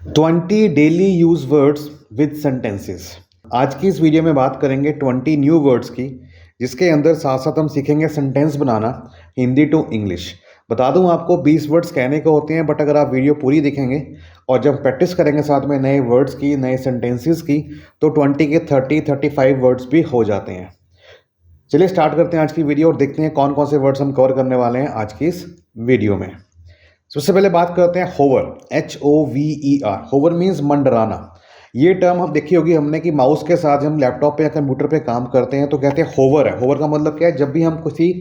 20 daily use words with sentences. आज की इस वीडियो में बात करेंगे 20 न्यू वर्ड्स की, जिसके अंदर साथ साथ हम सीखेंगे सेंटेंस बनाना हिंदी टू इंग्लिश। बता दूं आपको 20 वर्ड्स कहने को होते हैं, बट अगर आप वीडियो पूरी देखेंगे और जब प्रैक्टिस करेंगे साथ में नए वर्ड्स की, नए सेंटेंसेस की, तो 20 के 30-35 वर्ड्स भी हो जाते हैं। चलिए स्टार्ट करते हैं आज की वीडियो और देखते हैं कौन कौन से वर्ड्स हम कवर करने वाले हैं आज की इस वीडियो में। सबसे पहले बात करते हैं होवर, HOVER। होवर मीन्स मंडराना। ये टर्म हम देखी होगी हमने कि माउस के साथ हम लैपटॉप पे या कंप्यूटर पे काम करते हैं तो कहते हैं होवर है। होवर का मतलब क्या है? जब भी हम किसी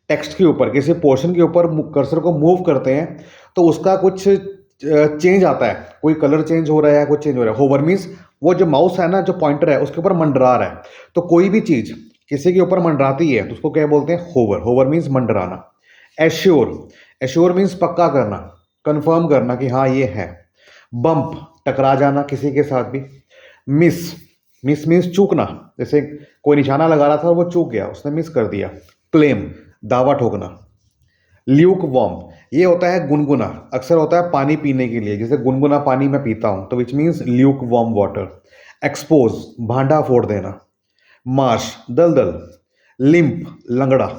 टेक्स्ट के ऊपर, किसी पोर्शन के ऊपर कर्सर को मूव करते हैं तो उसका कुछ चेंज आता है, कोई कलर चेंज हो रहा है, कुछ चेंज हो रहा है। होवर मीन्स वो जो माउस है ना, जो पॉइंटर है, उसके ऊपर मंडरा रहा है। तो कोई भी चीज़ किसी के ऊपर मंडराती है तो उसको क्या बोलते हैं? होवर। होवर मीन्स मंडराना। एश्योर, एश्योर मीन्स पक्का करना, कंफर्म करना कि हाँ ये है। बम्प, टकरा जाना किसी के साथ भी। मिस, मिस मीन्स चूकना, जैसे कोई निशाना लगा रहा था और वो चूक गया, उसने मिस कर दिया। क्लेम, दावा ठोकना। ल्यूक वॉर्म, ये होता है गुनगुना, अक्सर होता है पानी पीने के लिए, जैसे गुनगुना पानी मैं पीता हूँ, तो which means lukewarm water. Expose, भांडा फोड़ देना। मार्श, दलदल। लिम्प, लंगड़ा।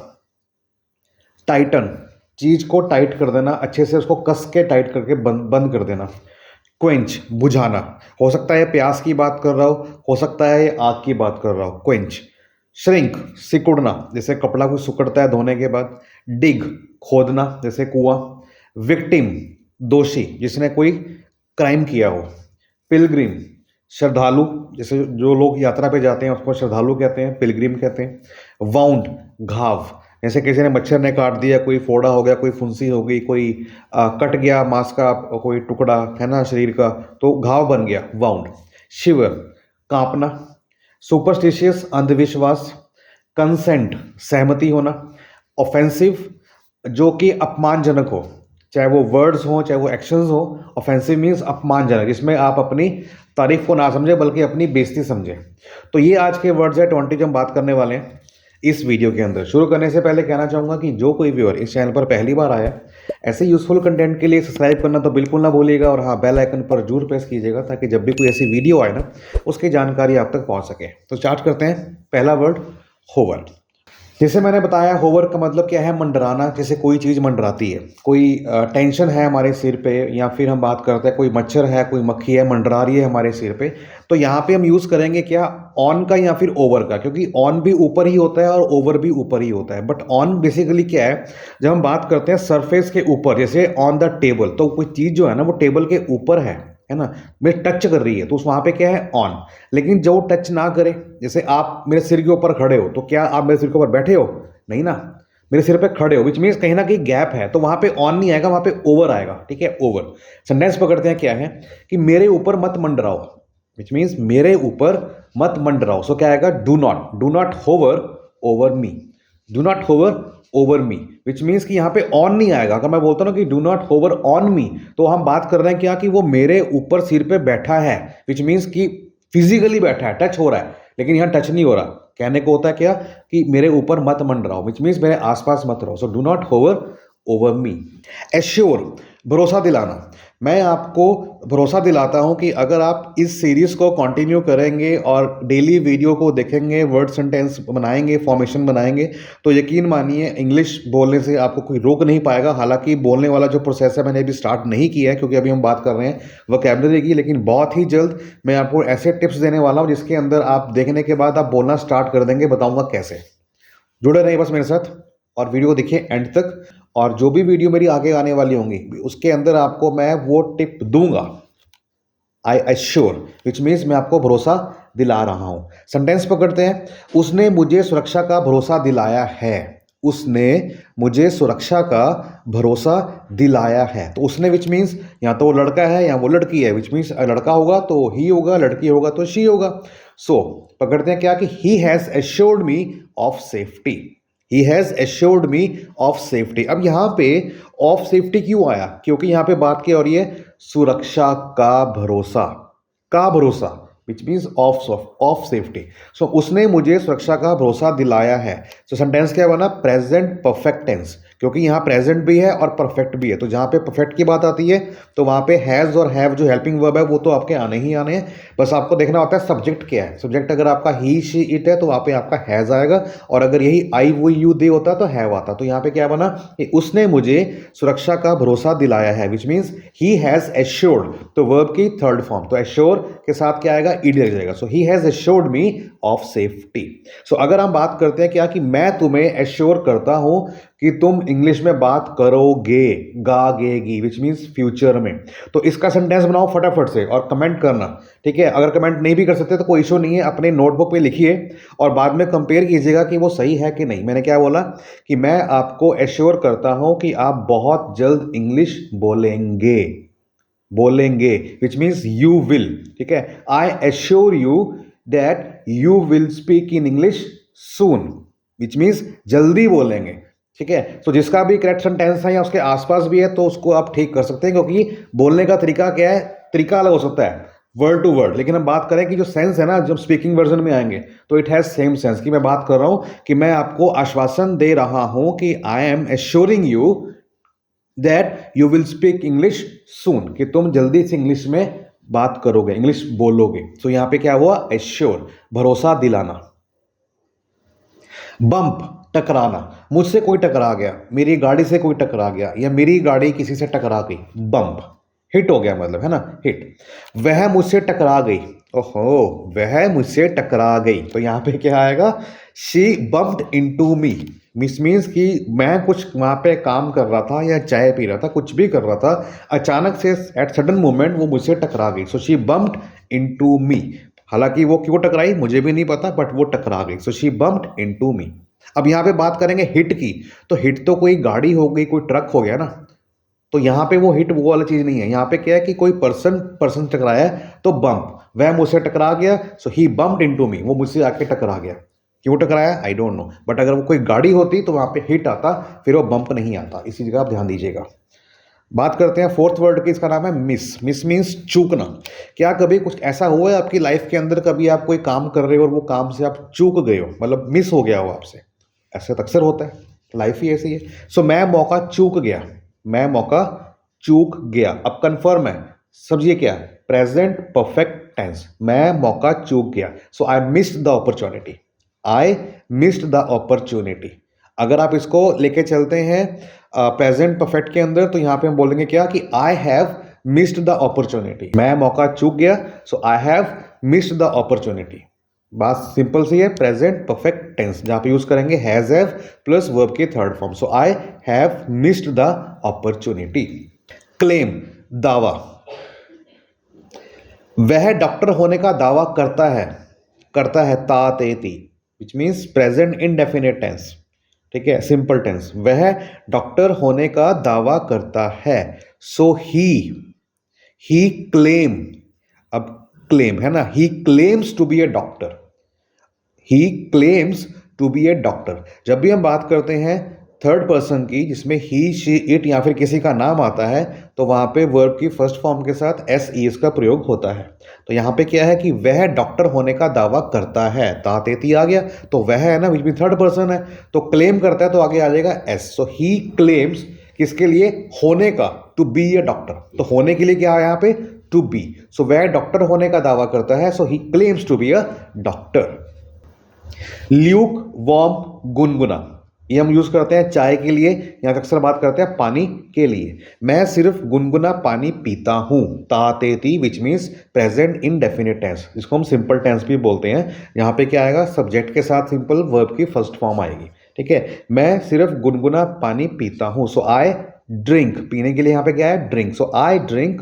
टाइटन, चीज को टाइट कर देना, अच्छे से उसको कस के टाइट करके बंद बंद कर देना। क्वेंच, बुझाना, हो सकता है प्यास की बात कर रहा हो सकता है ये आग की बात कर रहा हो। क्वेंच। श्रिंक, सिकुड़ना, जैसे कपड़ा को सिकुड़ता है धोने के बाद। डिग, खोदना, जैसे कुआं। विक्टिम, दोषी, जिसने कोई क्राइम किया हो। पिलग्रिम, श्रद्धालु, जैसे जो लोग यात्रा पे जाते हैं उसको श्रद्धालु कहते हैं, पिलग्रिम कहते हैं। वाउंड, घाव, जैसे किसी ने मच्छर ने काट दिया, कोई फोड़ा हो गया, कोई फुंसी हो गई, कोई कट गया मांस का कोई टुकड़ा है ना शरीर का, तो घाव बन गया, वाउंड। शिवर, कांपना। सुपरस्टिशियस, अंधविश्वास। कंसेंट, सहमति होना। ऑफेंसिव, जो कि अपमानजनक हो, चाहे वो वर्ड्स हो चाहे वो एक्शंस हो। ऑफेंसिव मीन्स अपमानजनक, जिसमें आप अपनी तारीफ को ना समझे बल्कि अपनी बेइज्जती समझे। तो ये आज के वर्ड्स है 20 जो हम बात करने वाले हैं इस वीडियो के अंदर। शुरू करने से पहले कहना चाहूँगा कि जो कोई व्यूअर इस चैनल पर पहली बार आया ऐसे यूजफुल कंटेंट के लिए सब्सक्राइब करना तो बिल्कुल ना भूलिएगा, और हाँ बेल आइकन पर जरूर प्रेस कीजिएगा ताकि जब भी कोई ऐसी वीडियो आए ना उसकी जानकारी आप तक पहुँच सके। तो स्टार्ट करते हैं। पहला वर्ड, होवर। जैसे मैंने बताया, होवर का मतलब क्या है? मंडराना। जैसे कोई चीज़ मंडराती है, कोई टेंशन है हमारे सिर पे, या फिर हम बात करते हैं कोई मच्छर है, कोई मक्खी है, मंडरा रही है हमारे सिर पे, तो यहाँ पे हम यूज़ करेंगे क्या? ऑन का या फिर ओवर का, क्योंकि ऑन भी ऊपर ही होता है और ओवर भी ऊपर ही होता है। बट ऑन बेसिकली क्या है? जब हम बात करते हैं सरफेस के ऊपर, जैसे ऑन द टेबल, तो कोई चीज़ जो है ना वो टेबल के ऊपर है ना, मेरे टच कर रही है, तो उस वहाँ पे क्या है? ऑन। लेकिन जो टच ना करे, जैसे आप मेरे सिर के ऊपर खड़े हो, तो क्या आप मेरे सिर के ऊपर बैठे हो? नहीं ना, मेरे सिर पे खड़े हो, विच मीन्स कहीं ना कहीं गैप है, तो वहाँ पे ऑन नहीं आएगा, वहाँ पे ओवर आएगा। ठीक है, ओवर। सेंटेंस पकड़ते हैं, क्या है कि मेरे ऊपर मत मंडराओ, विच मीन्स मेरे ऊपर मत मंडराओ। सो क्या आएगा? Do not hover over me. Do not hover over me, which means कि यहाँ पे ऑन नहीं आएगा। अगर मैं बोलता हूँ कि do not hover on me, तो हम बात कर रहे हैं क्या? कि वो मेरे ऊपर सिर पे बैठा है, विच मीन्स कि फिजिकली बैठा है, टच हो रहा है, लेकिन यहाँ टच नहीं हो रहा। कहने को होता है क्या? कि मेरे ऊपर मत मंडराओ, विच मीन्स मेरे आसपास मत रहो। So do not hover over me. Assure, भरोसा दिलाना। मैं आपको भरोसा दिलाता हूं कि अगर आप इस सीरीज को कंटिन्यू करेंगे और डेली वीडियो को देखेंगे, वर्ड सेंटेंस बनाएंगे, फॉर्मेशन बनाएंगे, तो यकीन मानिए इंग्लिश बोलने से आपको कोई रोक नहीं पाएगा। हालांकि बोलने वाला जो प्रोसेस है मैंने अभी स्टार्ट नहीं किया है, क्योंकि अभी हम बात कर रहे हैं वोकैबुलरी की, लेकिन बहुत ही जल्द मैं आपको ऐसे टिप्स देने वाला हूं जिसके अंदर आप देखने के बाद आप बोलना स्टार्ट कर देंगे। बताऊंगा कैसे। जुड़े रहिए बस मेरे साथ और वीडियो को देखिए एंड तक, और जो भी वीडियो मेरी आगे आने वाली होंगी उसके अंदर आपको मैं वो टिप दूंगा। आई एश्योर, विच मीन्स मैं आपको भरोसा दिला रहा हूं। सेंटेंस पकड़ते हैं। उसने मुझे सुरक्षा का भरोसा दिलाया है। उसने मुझे सुरक्षा का भरोसा दिलाया है। तो उसने विच मीन्स या तो वो लड़का है या वो लड़की है, विच मीन्स लड़का होगा तो ही होगा, लड़की होगा तो शी होगा। सो पकड़ते हैं क्या? कि he has assured me of safety. He has assured me of safety. अब यहां पे ऑफ सेफ्टी क्यों आया? क्योंकि यहां पे बात की हो रही है सुरक्षा का भरोसा। का भरोसा, विच मीन्स ऑफ सेफ्टी। सो उसने मुझे सुरक्षा का भरोसा दिलाया है। सो सेंटेंस क्या बना? प्रेजेंट परफेक्ट टेंस, क्योंकि यहाँ प्रेजेंट भी है और परफेक्ट भी है। तो जहाँ पे परफेक्ट की बात आती है तो वहाँ पे हैज़ और हैव जो हेल्पिंग वर्ब है वो तो आपके आने ही आने हैं। बस आपको देखना होता है सब्जेक्ट क्या है। सब्जेक्ट अगर आपका ही शी इट है तो वहाँ पे आपका हैज़ आएगा, और अगर यही आई वो यू दे होता तो हैव आता। तो यहाँ पे क्या बना कि उसने मुझे सुरक्षा का भरोसा दिलाया है, which means he has assured. तो वर्ब की थर्ड फॉर्म, तो एश्योर के साथ क्या आएगा? ईडी लग जाएगा। So he has assured me of safety. So अगर हम बात करते हैं क्या कि मैं तुम्हें एश्योर करता हूं कि तुम इंग्लिश में बात करोगे, गागेगी, विच मीन्स फ्यूचर में। तो इसका सेंटेंस बनाओ फटाफट से और कमेंट करना, ठीक है? अगर कमेंट नहीं भी कर सकते तो कोई इशू नहीं है, अपने नोटबुक पे लिखिए और बाद में कंपेयर कीजिएगा कि वो सही है कि नहीं। मैंने क्या बोला कि मैं आपको एश्योर करता हूं कि आप बहुत जल्द इंग्लिश बोलेंगे, विच मीन्स यू विल, ठीक है? I assure you that you will speak in English soon, which means जल्दी बोलेंगे, ठीक है? तो जिसका भी करेक्ट सेंटेंस है या उसके आसपास भी है तो उसको आप ठीक कर सकते हैं, क्योंकि बोलने का तरीका क्या है, तरीका अलग हो सकता है वर्ड टू वर्ड, लेकिन हम बात करें कि जो सेंस है ना, जब स्पीकिंग वर्जन में आएंगे तो इट हैज सेम सेंस। कि मैं बात कर रहा हूं कि मैं आपको आश्वासन दे रहा हूं कि I am assuring you that you will speak English soon, कि तुम जल्दी से इंग्लिश में बात करोगे, इंग्लिश बोलोगे। तो यहां पे क्या हुआ? एश्योर, भरोसा दिलाना। बम्प, टकराना। मुझसे कोई टकरा गया, मेरी गाड़ी से कोई टकरा गया, या मेरी गाड़ी किसी से टकरा गई, बम्प, हिट हो गया मतलब, है ना, हिट। वह मुझसे टकरा गई, ओहो, वह मुझसे टकरा गई। तो यहां पे क्या आएगा? She bumped into me, miss means कि मैं कुछ वहां पे काम कर रहा था या चाय पी रहा था, कुछ भी कर रहा था, अचानक से एट सडन मोमेंट वो मुझसे टकरा गई। So she bumped into me. हालांकि वो क्यों टकराई मुझे भी नहीं पता, बट वो टकरा गई। So she bumped into me. अब यहां पे बात करेंगे हिट की, तो हिट तो कोई गाड़ी हो गई, कोई ट्रक हो गया ना, तो यहां पे वो हिट वो वाला चीज नहीं है। यहां पे क्या है कि कोई पर्सन टकराया है, तो बम्प, वह मुझसे टकरा गया, सो ही बम्प्ड इनटू मी, वो मुझसे आके टकरा गया। क्यों टकराया आई डोंट नो, बट अगर वो कोई गाड़ी होती तो वहां पे हिट आता, फिर वो बम्प नहीं आता। इसी जगह आप ध्यान दीजिएगा। बात करते हैं फोर्थ वर्ड की, इसका नाम है मिस। Miss means चूकना। क्या कभी कुछ ऐसा हुआ है आपकी लाइफ के अंदर, कभी आप कोई काम कर रहे हो और वो काम से आप चूक गए हो, मतलब मिस हो गया हो आपसे? ऐसा तो अक्सर होता है, लाइफ ही ऐसी है। सो मैं मौका चूक गया, मैं मौका चूक गया। अब कंफर्म है, समझिए क्या, प्रेजेंट परफेक्ट टेंस, मैं मौका चूक गया। So I missed the opportunity, I missed the opportunity. अगर आप इसको लेके चलते हैं प्रेजेंट परफेक्ट के अंदर, तो यहां पे हम बोलेंगे क्या कि I have missed the opportunity, मैं मौका चूक गया। So I have missed the opportunity. बात सिंपल सी है, प्रेजेंट परफेक्ट टेंस जहां पे यूज करेंगे हैज हैव प्लस वर्ब की third form. So I have missed the opportunity. Claim, दावा। वह डॉक्टर होने का दावा करता है, ता ते ती, which means present indefinite tense, ठीक है, सिंपल टेंस। वह डॉक्टर होने का दावा करता है। सो ही क्लेम, अब क्लेम है ना, he claims to be a doctor, he claims to be a doctor. जब भी हम बात करते हैं थर्ड पर्सन की, जिसमें ही शी इट या फिर किसी का नाम आता है, तो वहां पे वर्ब की फर्स्ट फॉर्म के साथ एस ईज का प्रयोग होता है। तो यहां पे क्या है कि वह डॉक्टर होने का दावा करता है, तातेती आ गया, तो वह है ना, विच थर्ड पर्सन है, तो क्लेम करता है तो आगे आ जाएगा एस। सो ही क्लेम्स, किसके लिए? होने का, टू बी ए डॉक्टर। तो होने के लिए क्या है यहाँ पे? To be. सो वह डॉक्टर होने का दावा करता है, so he claims to be a doctor. Lukewarm, गुनगुना, ये हम यूज करते हैं चाय के लिए, या अक्सर बात करते हैं पानी के लिए। मैं सिर्फ गुनगुना पानी पीता हूं, तातेती, which means present indefinite tense, जिसको हम सिंपल टेंस भी बोलते हैं। यहां पे क्या आएगा? सब्जेक्ट के साथ सिंपल वर्ब की फर्स्ट फॉर्म आएगी, ठीक है। मैं सिर्फ गुनगुना पानी पीता हूं, सो आई ड्रिंक, पीने के लिए यहां पे क्या है? Drink. So I drink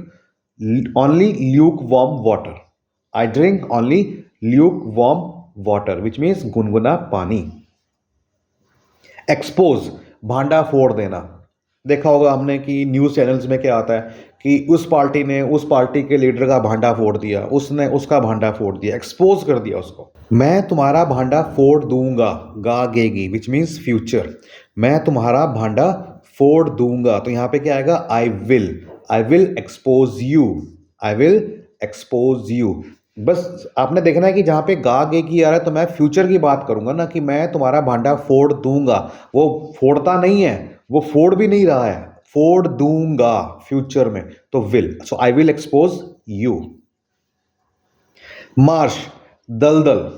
only Luke warm water, I drink only Luke warm water, which means गुनगुना पानी। एक्सपोज, भांडा फोड़ देना। देखा होगा हमने कि न्यूज़ चैनल्स में क्या आता है कि उस पार्टी ने उस पार्टी के लीडर का भांडा फोड़ दिया, उसने उसका भांडा फोड़ दिया, एक्सपोज कर दिया उसको। मैं तुम्हारा भांडा फोड़ दूंगा, गागेगी, विच मीन्स फ्यूचर। मैं तुम्हारा भांडा फोड़ दूंगा, तो यहां पे क्या आएगा? I will expose you, I will expose you. बस आपने देखना है कि जहाँ पे गा गे की आ रहा है तो मैं फ्यूचर की बात करूंगा ना, कि मैं तुम्हारा भांडा फोड़ दूंगा। वो फोड़ता नहीं है, वो फोड़ भी नहीं रहा है, फोड़ दूंगा फ्यूचर में, तो will, so I will expose you. Marsh, दलदल।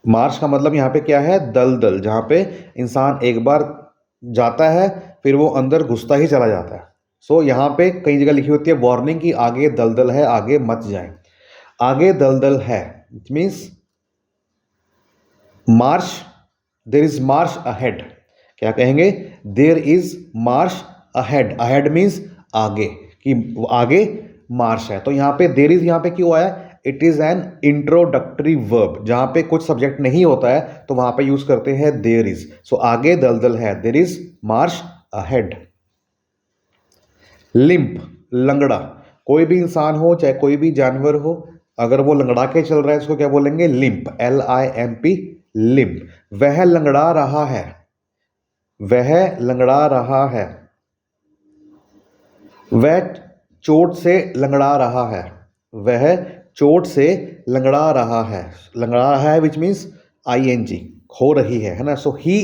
मार्श का मतलब यहां पे क्या है, दलदल, जहां पे इंसान एक बार जाता है फिर वो अंदर घुसता ही चला जाता है। सो यहां पे कई जगह लिखी होती है वार्निंग कि आगे दलदल है, आगे मत जाएं। आगे दलदल है it means Marsh, there is Marsh ahead. क्या कहेंगे, there is Marsh ahead. Ahead means आगे, कि आगे मार्श है। तो यहां पे देर इज यहां पे क्यों आया, it is an introductory verb. जहां पे कुछ सब्जेक्ट नहीं होता है तो वहां पे यूज करते हैं देर इज। सो आगे दलदल है, there is Marsh ahead. Limp, लंगड़ा। कोई भी इंसान हो चाहे कोई भी जानवर हो, अगर वो लंगड़ा के चल रहा है इसको क्या बोलेंगे, लिंप, LIMP, लिंप। वह लंगड़ा रहा है, वह लंगड़ा रहा है। वह चोट से लंगड़ा रहा है, वह चोट से लंगड़ा रहा है। लंगड़ा रहा है विच मीन्स ING, हो रही है ना। So he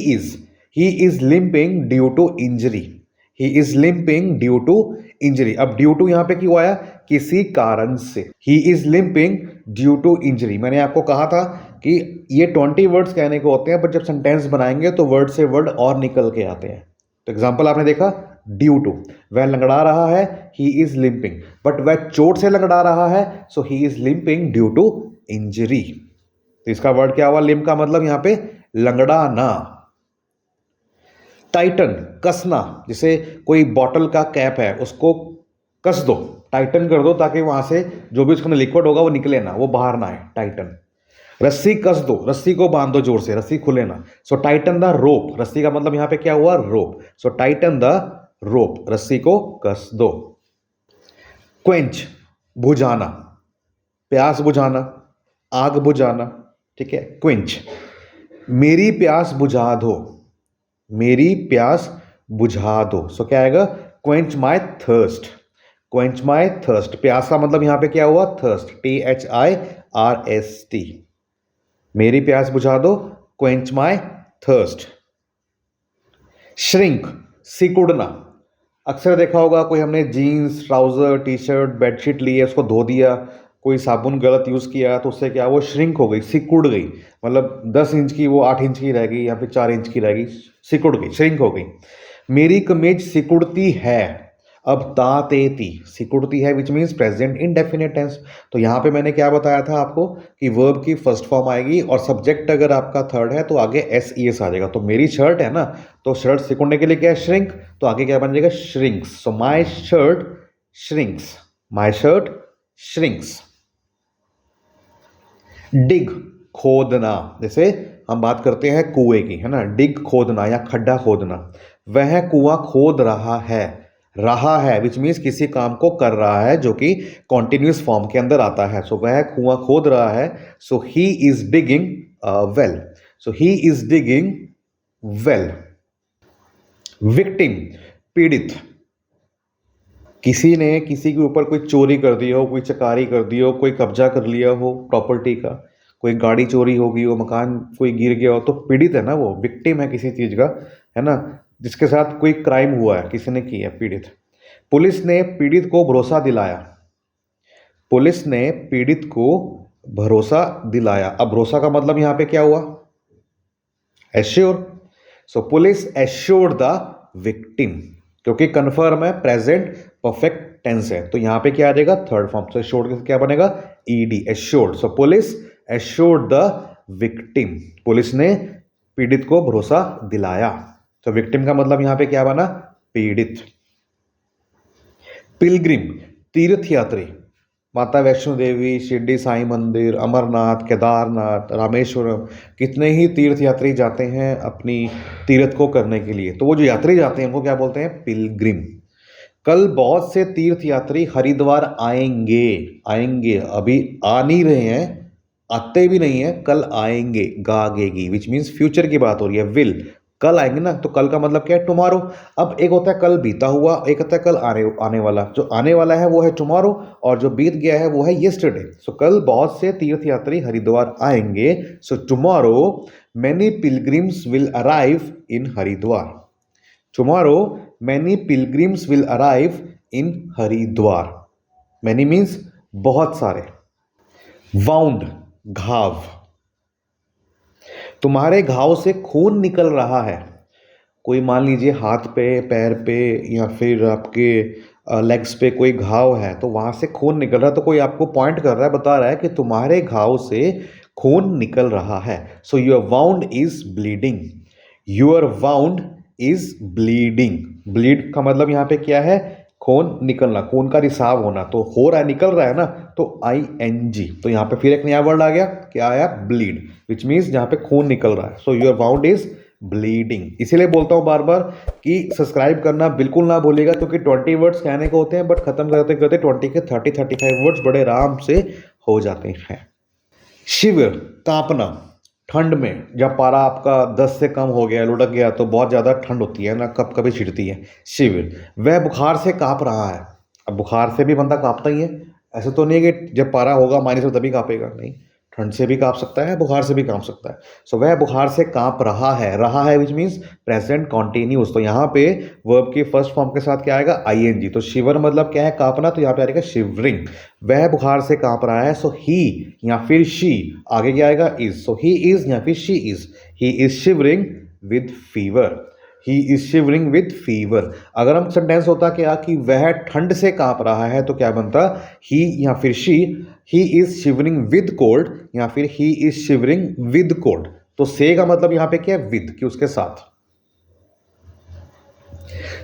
is limping due to injury, he is limping due to injury. अब ड्यू टू यहां पे क्यों आया, किसी कारण से। He is limping due to injury. मैंने आपको कहा था कि ये 20 वर्ड्स कहने को होते हैं, पर जब सेंटेंस बनाएंगे तो वर्ड से वर्ड और निकल के आते हैं। तो एग्जाम्पल आपने देखा, ड्यू टू, वह लंगड़ा रहा है, ही इज लिंपिंग। बट वह चोट से लंगड़ा रहा है, so he is limping due to injury. तो इसका वर्ड क्या हुआ, लिम्प का मतलब यहां पे लंगड़ाना। टाइटन, कसना। जैसे कोई बॉटल का कैप है उसको कस दो, टाइटन कर दो, ताकि वहां से जो भी उसमें लिक्विड होगा वो निकले ना, वो बाहर ना आए, टाइटन। रस्सी कस दो, रस्सी को बांध दो जोर से, रस्सी खुले ना। सो टाइटन द रोप, रस्सी का मतलब यहां पे क्या हुआ, रोप। सो टाइटन द रोप, रस्सी को कस दो। क्वेंच, बुझाना, प्यास बुझाना, आग बुझाना, ठीक है, क्वेंच। मेरी प्यास बुझा दो, मेरी प्यास बुझा दो। सो क्या आएगा, क्वेंच माई थर्स्ट, क्वेंच माई थर्स्ट। प्यास का मतलब यहां पे क्या हुआ, थर्स्ट, THIRST। मेरी प्यास बुझा दो, क्वेंच माई थर्स्ट। श्रिंक, सिकुड़ना। अक्सर देखा होगा कोई हमने jeans, trouser, T shirt, bedsheet ली है, उसको धो दिया, कोई साबुन गलत यूज किया तो उससे क्या, वो श्रिंक हो गई, सिकुड़ गई। मतलब 10 इंच की वो 8 इंच की रह गई, या फिर 4 इंच की रह गई, सिकुड़ गई, श्रिंक हो गई। मेरी कमीज सिकुड़ती है, अब तातेती, सिकुड़ती है which means present indefinite tense. तो यहां पे मैंने क्या बताया था आपको कि वर्ब की फर्स्ट फॉर्म आएगी और सब्जेक्ट अगर आपका थर्ड है तो आगे SES आ जाएगा। तो मेरी शर्ट है ना, तो शर्ट सिकुड़ने के लिए क्या है, श्रिंक, तो आगे क्या बन जाएगा, shrinks. So my shirt shrinks, my shirt shrinks. Dig, खोदना। जैसे हम बात करते हैं कुएं की, है ना, डिग, खोदना या खड्डा खोदना। वह कुआं खोद रहा है विच मीन्स किसी काम को कर रहा है जो कि कॉन्टिन्यूस फॉर्म के अंदर आता है। सो वह कुआं खोद रहा है, so he is digging well, so he is digging well. Victim, पीड़ित। किसी ने किसी के ऊपर कोई चोरी कर दी हो, कोई चकारी कर दी हो, कोई कब्जा कर लिया हो प्रॉपर्टी का, कोई गाड़ी चोरी हो गई हो, मकान कोई गिर गया हो, तो पीड़ित है ना, वो विक्टिम है किसी चीज का, है ना, जिसके साथ कोई क्राइम हुआ है, किसी ने किया, पीड़ित। पुलिस ने पीड़ित को भरोसा दिलाया, पुलिस ने पीड़ित को भरोसा दिलाया। अब भरोसा का मतलब यहां पे क्या हुआ, assure. So police assured the victim, क्योंकि कन्फर्म है, प्रेजेंट परफेक्ट टेंस है, तो यहां पे क्या आ जाएगा, थर्ड फॉर्म। सो एश्योर्ड क्या बनेगा, ED, assured. So police assured the victim, police ने पीड़ित को भरोसा दिलाया। तो विक्टिम का मतलब यहां पे क्या बना, पीड़ित। पिलग्रिम, तीर्थ यात्री। माता वैष्णो देवी, शिरडी साईं मंदिर, अमरनाथ, केदारनाथ, रामेश्वरम, कितने ही तीर्थ यात्री जाते हैं अपनी तीर्थ को करने के लिए, तो वो जो यात्री जाते हैं उनको क्या बोलते हैं, पिलग्रिम। कल बहुत से तीर्थ यात्री हरिद्वार आएंगे, अभी आ नहीं रहे हैं, आते भी नहीं है, कल आएंगे, गागेगी विच मीन्स फ्यूचर की बात हो रही है, विल, कल आएंगे ना, तो कल का मतलब क्या है, टुमारो। अब एक होता है कल बीता हुआ, एक होता है कल आने आने वाला। जो आने वाला है वो है टुमारो, और जो बीत गया है वो है येस्टरडे। सो कल बहुत से तीर्थयात्री हरिद्वार आएंगे। So tomorrow many pilgrims will arrive in Haridwar. Tomorrow many pilgrims will arrive in Haridwar. Many means बहुत सारे। वाउंड घाव, तुम्हारे घाव से खून निकल रहा है। कोई मान लीजिए हाथ पे, पैर पे, या फिर आपके लेग्स पे कोई घाव है, तो वहां से खून निकल रहा है, तो कोई आपको पॉइंट कर रहा है, बता रहा है कि तुम्हारे घाव से खून निकल रहा है। So your wound is bleeding. Your wound is bleeding. Bleed का मतलब यहाँ पे क्या है, खून निकलना, खून का रिसाव होना। तो हो रहा है, निकल रहा है ना, तो ING। तो यहाँ पे फिर एक नया वर्ड आ गया, क्या आया, ब्लीड, विच मीन्स जहाँ पे खून निकल रहा है। So your wound is bleeding. इसीलिए बोलता हूँ बार बार कि सब्सक्राइब करना बिल्कुल ना भूलिएगा, क्योंकि 20 वर्ड्स कहने को होते हैं, बट खत्म करते करते 20 के 30-35 वर्ड्स बड़े आराम से हो जाते हैं। शिविर, कांपना, ठंड में जब पारा आपका 10 से कम हो गया, लुढ़क गया, तो बहुत ज़्यादा ठंड होती है ना, कब कभी छिड़ती है। शिविर, वह बुखार से कांप रहा है। अब बुखार से भी बंदा कांपता ही है, ऐसे तो नहीं है कि जब पारा होगा माइनस में तभी कांपेगा, नहीं, ठंड से भी कांप सकता है, बुखार से भी कांप सकता है। सो वह बुखार से कांप रहा है विच मीन्स प्रेजेंट कॉन्टिन्यूस। तो यहाँ पे वर्ब की फर्स्ट फॉर्म के साथ क्या आएगा, ING। तो शिवर मतलब क्या है, कांपना, तो यहाँ पे आएगा शिवरिंग। वह बुखार से कांप रहा है। सो ही या फिर शी, आगे क्या आएगा, इज। सो ही इज या फिर she is. He is shivering with fever. He is shivering with fever. अगर हम सेंटेंस होता क्या कि वह ठंड से कांप रहा है, तो क्या बनता, ही या फिर she, he is shivering with cold, या फिर he is shivering with cold. तो से का मतलब यहां पे क्या है, विद, कि उसके साथ।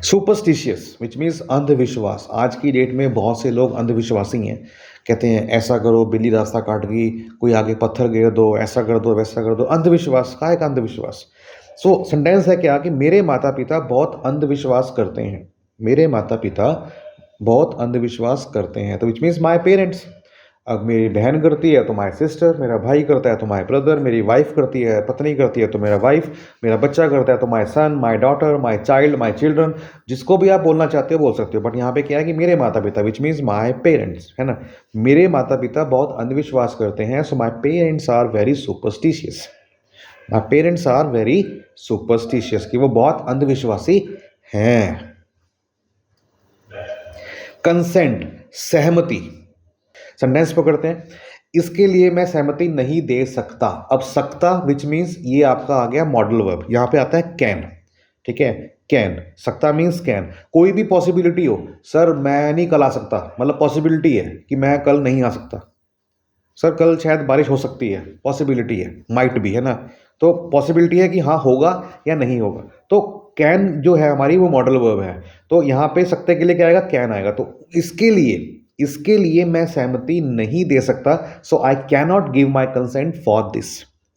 सुपरस्टिशियस विच मीन्स अंधविश्वास। आज की डेट में बहुत से लोग अंधविश्वासी हैं, कहते हैं ऐसा करो बिल्ली रास्ता काट गई, कोई आगे पत्थर गिर दो, ऐसा कर दो, वैसा कर दो। अंधविश्वास, काय का अंधविश्वास। सो सेंटेंस है क्या कि मेरे माता पिता बहुत अंधविश्वास करते हैं। मेरे माता पिता बहुत अंधविश्वास करते हैं, तो विच मीन्स माई पेरेंट्स। अब मेरी बहन करती है तो माई सिस्टर, मेरा भाई करता है तो माई ब्रदर, मेरी वाइफ करती है, पत्नी करती है तो मेरा वाइफ, मेरा बच्चा करता है तो my son, my daughter, my child, my children. जिसको भी आप बोलना चाहते हो बोल सकते हो, बट यहाँ पे क्या है कि मेरे माता पिता, विच मीन्स माई पेरेंट्स, है ना। मेरे माता पिता बहुत अंधविश्वास करते हैं। So my parents are very superstitious. My parents are very superstitious, कि वो बहुत अंधविश्वासी हैं। कंसेंट, सहमति। सेंटेंस पकड़ते हैं, इसके लिए मैं सहमति नहीं दे सकता। अब सकता विच मीन्स ये आपका आ गया मॉडल वर्ब, यहां पे आता है कैन। ठीक है, कैन, सकता मीन्स कैन। कोई भी पॉसिबिलिटी हो, सर मैं नहीं कल आ सकता, मतलब पॉसिबिलिटी है कि मैं कल नहीं आ सकता। सर कल शायद बारिश हो सकती है, पॉसिबिलिटी है, माइट भी, है ना। तो पॉसिबिलिटी है कि हाँ होगा या नहीं होगा। तो कैन जो है हमारी वो मॉडल वर्ब है। तो यहाँ पे सकते के लिए क्या आएगा, कैन आएगा। तो इसके लिए मैं सहमति नहीं दे सकता। So I can not give my consent for this,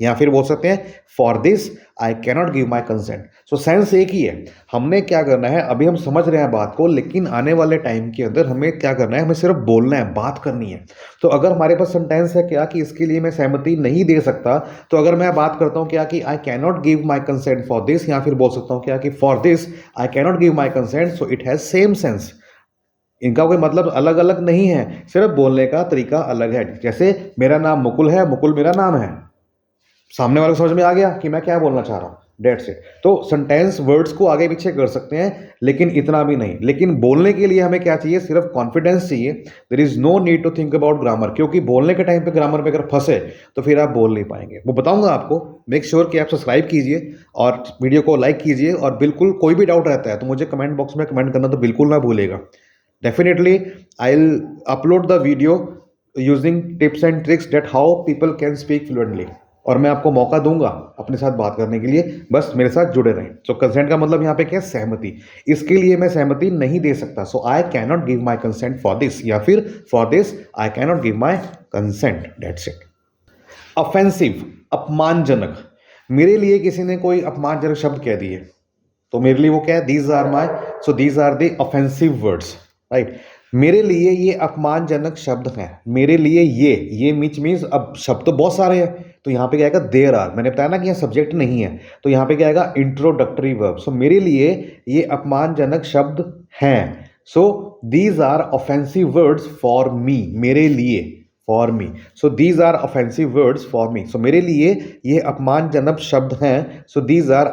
या फिर बोल सकते हैं for this I can not give my consent. So sense एक ही है। हमने क्या करना है, अभी हम समझ रहे हैं बात को, लेकिन आने वाले टाइम के अंदर हमें क्या करना है, हमें सिर्फ बोलना है, बात करनी है। तो अगर हमारे पास सेंटेंस है क्या कि इसके लिए मैं सहमति नहीं दे सकता, तो अगर मैं बात करता हूं क्या कि आई can not give my consent for this, या फिर बोल सकता हूं क्या कि for this I can not give my consent, so it has same sense. इनका कोई मतलब अलग अलग नहीं है, सिर्फ बोलने का तरीका अलग है। जैसे मेरा नाम मुकुल है, मुकुल मेरा नाम है, सामने वाले को समझ में आ गया कि मैं क्या बोलना चाह रहा हूं, डेट से। तो सेंटेंस वर्ड्स को आगे पीछे कर सकते हैं, लेकिन इतना भी नहीं। लेकिन बोलने के लिए हमें क्या चाहिए, सिर्फ कॉन्फिडेंस चाहिए। There is no need to think about grammar, क्योंकि बोलने के टाइम पे ग्रामर पे अगर फंसे तो फिर आप बोल नहीं पाएंगे। वो बताऊंगा आपको। मेक श्योर कि आप सब्सक्राइब कीजिए और वीडियो को लाइक कीजिए, और बिल्कुल कोई भी डाउट रहता है तो मुझे कमेंट बॉक्स में कमेंट करना तो बिल्कुल ना भूलेगा। Definitely, I'll upload the video using tips and tricks that how people can speak fluently. और मैं आपको मौका दूंगा अपने साथ बात करने के लिए, बस मेरे साथ जुड़े रहें। सो कंसेंट का मतलब यहाँ पे क्या है, सहमति। इसके लिए मैं सहमति नहीं दे सकता। So I can not give my consent for this, या फिर for this I can not give my consent, that's it. Offensive, अपमानजनक। मेरे लिए किसी ने कोई अपमानजनक शब्द कह दिए, तो मेरे लिए वो क्या है, these are my, so these are the offensive words, right. मेरे लिए ये अपमानजनक शब्द है। मेरे लिए ये मीन्स अब शब्द तो बहुत सारे हैं, तो यहाँ पे क्या आएगा, देयर आर। मैंने बताया ना कि यहाँ सब्जेक्ट नहीं है, तो यहाँ पे क्या आएगा, इंट्रोडक्टरी वर्ब। सो मेरे लिए ये अपमानजनक शब्द हैं। So these are offensive words for me, मेरे लिए, for me. So these are offensive words for me. So मेरे लिए ये अपमानजनक शब्द हैं। So these are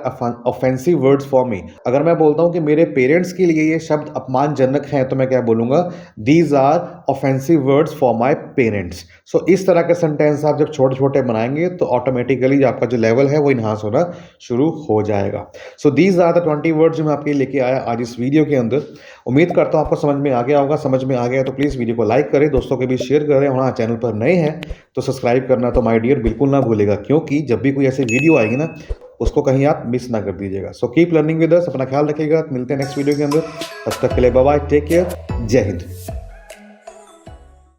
offensive words for me. अगर मैं बोलता हूं कि मेरे पेरेंट्स के लिए ये शब्द अपमानजनक हैं, तो मैं क्या बोलूंगा, these are offensive words for my parents. So इस तरह के सेंटेंस आप जब छोटे छोटे बनाएंगे तो ऑटोमेटिकली आपका जो लेवल है वो इन्हांस होना शुरू हो जाएगा। So these are the 20 words जो मैं आपके लिए लेके आया आज इस वीडियो के अंदर। उम्मीद करता हूं आपको समझ में आ गया होगा। समझ में आ गया तो प्लीज़ वीडियो को लाइक करें, दोस्तों के बीच शेयर करें, और हाँ, चैनल पर नए हैं तो सब्सक्राइब करना तो माय डियर बिल्कुल ना भूलेगा, क्योंकि जब भी कोई ऐसी वीडियो आएगी ना, उसको कहीं आप मिस ना कर दीजिएगा। So keep learning with us. अपना ख्याल रखिएगा, मिलते हैं नेक्स्ट वीडियो के अंदर। तब तक के लिए बाय बाय, टेक केयर, जय हिंद।